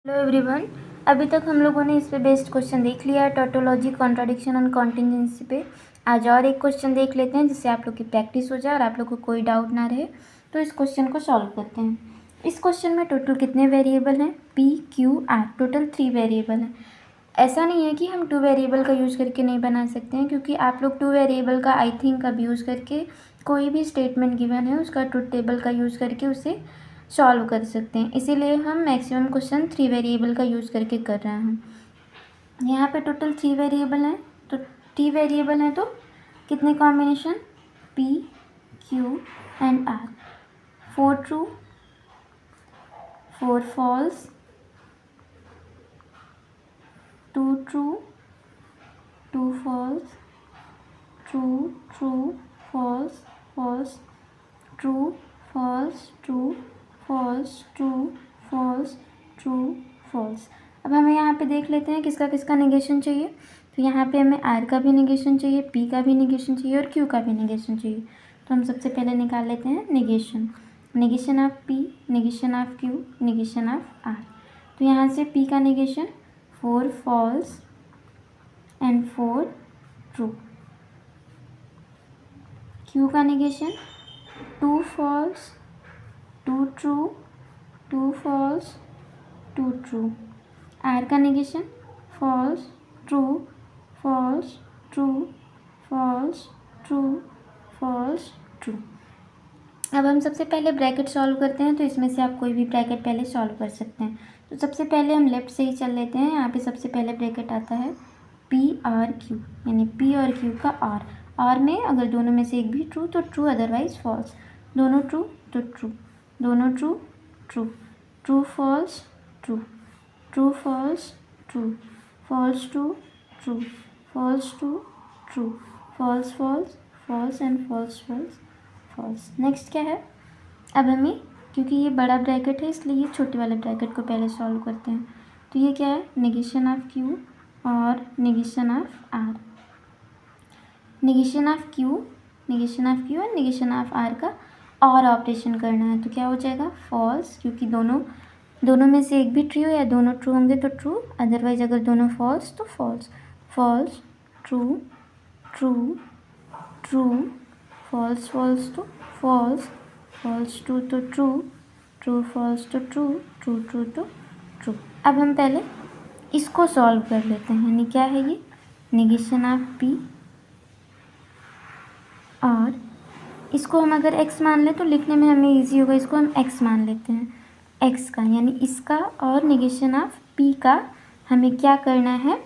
Hello everyone. अभी तक हम लोगों ने इस पे बेस्ड क्वेश्चन देख लिया है, टोटोलॉजी, कॉन्ट्राडिक्शन और कॉन्टिजेंसी पे। आज और एक क्वेश्चन देख लेते हैं जिससे आप लोग की प्रैक्टिस हो जाए और आप लोग को कोई डाउट ना रहे। तो इस क्वेश्चन को सॉल्व करते हैं। इस क्वेश्चन में टोटल कितने वेरिएबल हैं? P, Q, R, total 3 variable हैं। ऐसा नहीं है कि हम 2 वेरिएबल का यूज़ करके नहीं बना सकते हैं, क्योंकि आप लोग 2 वेरिएबल का आई थिंक अब यूज़ करके कोई भी स्टेटमेंट गिवन है उसका ट्रुथ टेबल का यूज़ करके उसे सॉल्व कर सकते हैं। इसीलिए हम मैक्सिमम क्वेश्चन 3 वेरिएबल का यूज़ करके कर रहे हैं। यहाँ पे टोटल 3 वेरिएबल हैं, तो 3 वेरिएबल हैं तो कितने combination? P, Q and R. 4 true, 4 false, 2 true, 2 false, true, true, false, false, true, false, true, false, true, false, true, false. अब हमें यहाँ पे देख लेते हैं किसका किसका नेगेशन चाहिए। तो यहाँ पे हमें आर का भी नेगेशन चाहिए, पी का भी नेगेशन चाहिए और क्यू का भी नेगेशन चाहिए। तो हम सबसे पहले निकाल लेते हैं negation. Negation of P, negation of Q, negation of R. तो यहाँ से पी का negation 4 false and 4 true. Q का negation 2 false, 2 true, 2 false, 2 true. R का negation false, true, false, true, false, true, false, true. अब हम सबसे पहले ब्रैकेट सॉल्व करते हैं। तो इसमें से आप कोई भी ब्रैकेट पहले सॉल्व कर सकते हैं। तो सबसे पहले हम लेफ्ट से ही चल लेते हैं। यहाँ पे सबसे पहले ब्रैकेट आता है पी आर क्यू, यानी पी और क्यू का आर में अगर दोनों में से एक भी ट्रू तो ट्रू, अदरवाइज फॉल्स। दोनों ट्रू तो ट्रू, दोनों true, true, true false, true, true false, true, false true, true, false true, true, false false, false and false false, false. Next क्या है? अब हमें, क्योंकि ये बड़ा ब्रैकेट है इसलिए ये छोटे वाले ब्रैकेट को पहले सॉल्व करते हैं। तो ये क्या है? नेगेशन ऑफ क्यू और negation of R. Negation of Q, negation of Q और नेगेशन ऑफ आर का और ऑपरेशन करना है। तो क्या हो जाएगा? फॉल्स, क्योंकि दोनों में से एक भी ट्रू या दोनों ट्रू होंगे तो ट्रू, अदरवाइज अगर दोनों फॉल्स तो false. False, true, true, true, false false तो फॉल्स, फॉल्स ट्रू तो ट्रू, ट्रू फॉल्स तो ट्रू, ट्रू ट्रू तो ट्रू। अब हम पहले इसको सॉल्व कर लेते हैं। यानी क्या है ये? नेगेशन ऑफ पी, और इसको हम अगर x मान लें तो लिखने में हमें इजी होगा। इसको हम x मान लेते हैं, x का, यानी इसका और नेगेशन ऑफ p का हमें क्या करना है?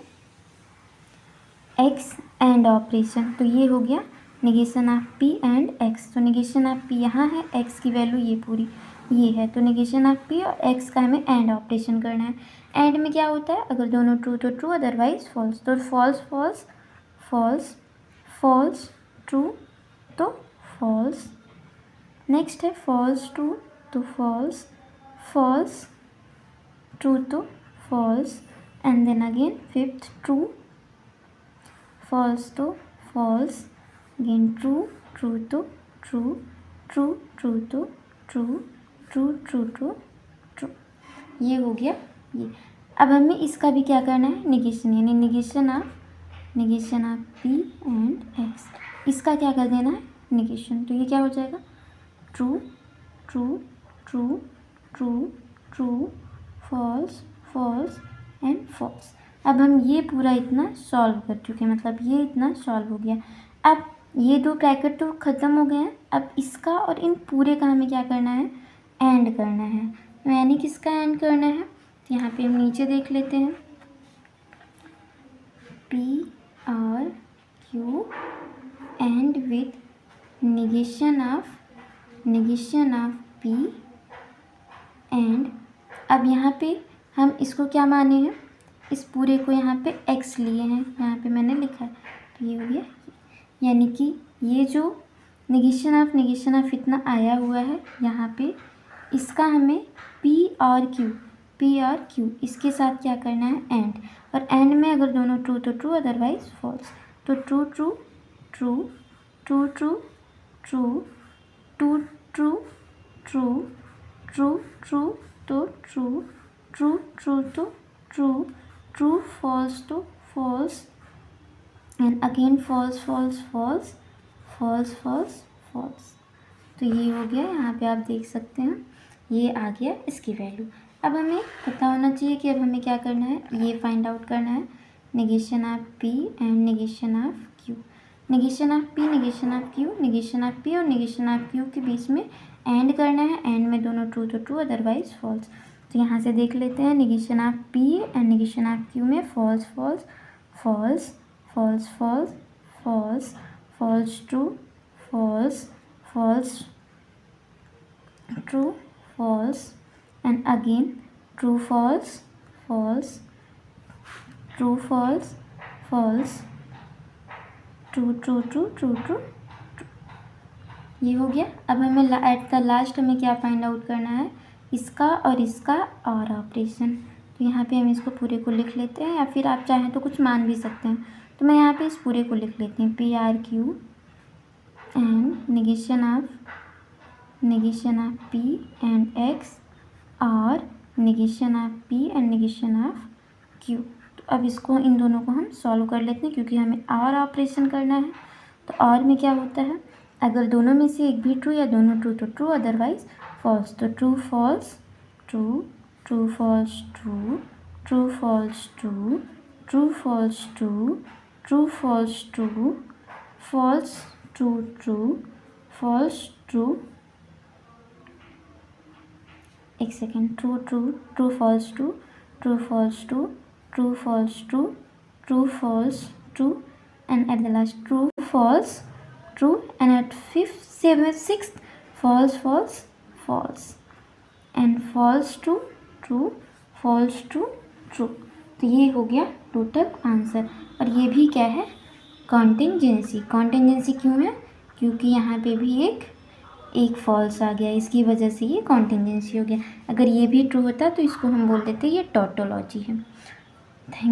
x and operation. तो ये हो गया negation of p and x। तो नेगेशन ऑफ p यहाँ है, x की वैल्यू ये पूरी ये है। तो नेगेशन ऑफ p और x का हमें एंड ऑपरेशन करना है। एंड में क्या होता है? अगर दोनों ट्रू तो ट्रू, अदरवाइज फॉल्स। तो false false, false, false true तो फॉल्स। नेक्स्ट है फॉल्स ट्रू तो फॉल्स, फॉल्स ट्रू तो false, and then again fifth true, false तो फॉल्स, अगेन ट्रू, ट्रू तो ट्रू, ट्रू ट्रू तो true, true true to true. ये हो गया ये। अब हमें इसका भी क्या करना है? नेगेशन, यानी negation of P and x. इसका क्या कर देना है? नेगेशन। तो ये क्या हो जाएगा? True, true, true, true, true, false, false and false. अब हम ये पूरा इतना सॉल्व कर चुके हैं, मतलब ये इतना सॉल्व हो गया। अब ये 2 ब्रैकेट तो ख़त्म हो गए हैं। अब इसका और इन पूरे का हमें क्या करना है? एंड करना है। तो यानी किसका एंड करना है? तो यहाँ पे हम नीचे देख लेते हैं, P or Q and with negation of P and. अब यहाँ पे हम इसको क्या माने हैं? इस पूरे को यहाँ पे x लिए हैं, यहाँ पे मैंने लिखा है। तो ये हो गया, यानी कि ये जो नेगेशन ऑफ इतना आया हुआ है यहाँ पे, इसका हमें p और q इसके साथ क्या करना है? एंड। और एंड में अगर दोनों ट्रू तो ट्रू, अदरवाइज फॉल्स। तो true true, true, true true, true, true true, true, true true तो true, true true to true, true false to false, and again false false false, false false false. तो ये हो गया, यहाँ पे आप देख सकते हैं ये आ गया इसकी वैल्यू। अब हमें पता होना चाहिए कि अब हमें क्या करना है, ये फाइंड आउट करना है negation of P and negation of Q. Negation of P, negation of Q, negation of P और नेगेशन ऑफ क्यू के बीच में एंड करना है, एंड में दोनों ट्रू तो ट्रू अदरवाइज फॉल्स। तो यहाँ से देख लेते हैं negation of P and negation of Q में false false false, false false false, false true false, false true false, and again true false false, true false false, true true true true true true। ये हो गया। अब हमें eight the last हमें क्या find out करना है, इसका और इसका और ऑपरेशन। तो यहाँ पे हम इसको पूरे को लिख लेते हैं, या फिर आप चाहें तो कुछ मान भी सकते हैं। तो मैं यहाँ पे इस पूरे को लिख लेती हूँ, P or Q and negation of p and x और negation of p and negation of q। तो अब इसको इन दोनों को हम सॉल्व कर लेते हैं, क्योंकि हमें और ऑपरेशन करना है। तो और में क्या होता है, अगर दोनों में से एक भी ट्रू या दोनों ट्रू तो ट्रू अदरवाइज फॉल्स। तो true false true, true false true, true false true, true false true, true false true, false true true, false true, एक second, true true, true false true, true false true, true false true, true false true, and at the last true false true, and at fifth seventh sixth false false false, and false true true, false true true. तो ये हो गया total answer. और ये भी क्या है, कॉन्टिंजेंसी। कॉन्टिंजेंसी क्यों है, क्योंकि यहाँ पे भी एक फॉल्स आ गया, इसकी वजह से ये कॉन्टिंजेंसी हो गया। अगर ये भी ट्रू होता तो इसको हम बोल देते ये टोटोलॉजी है। थैंक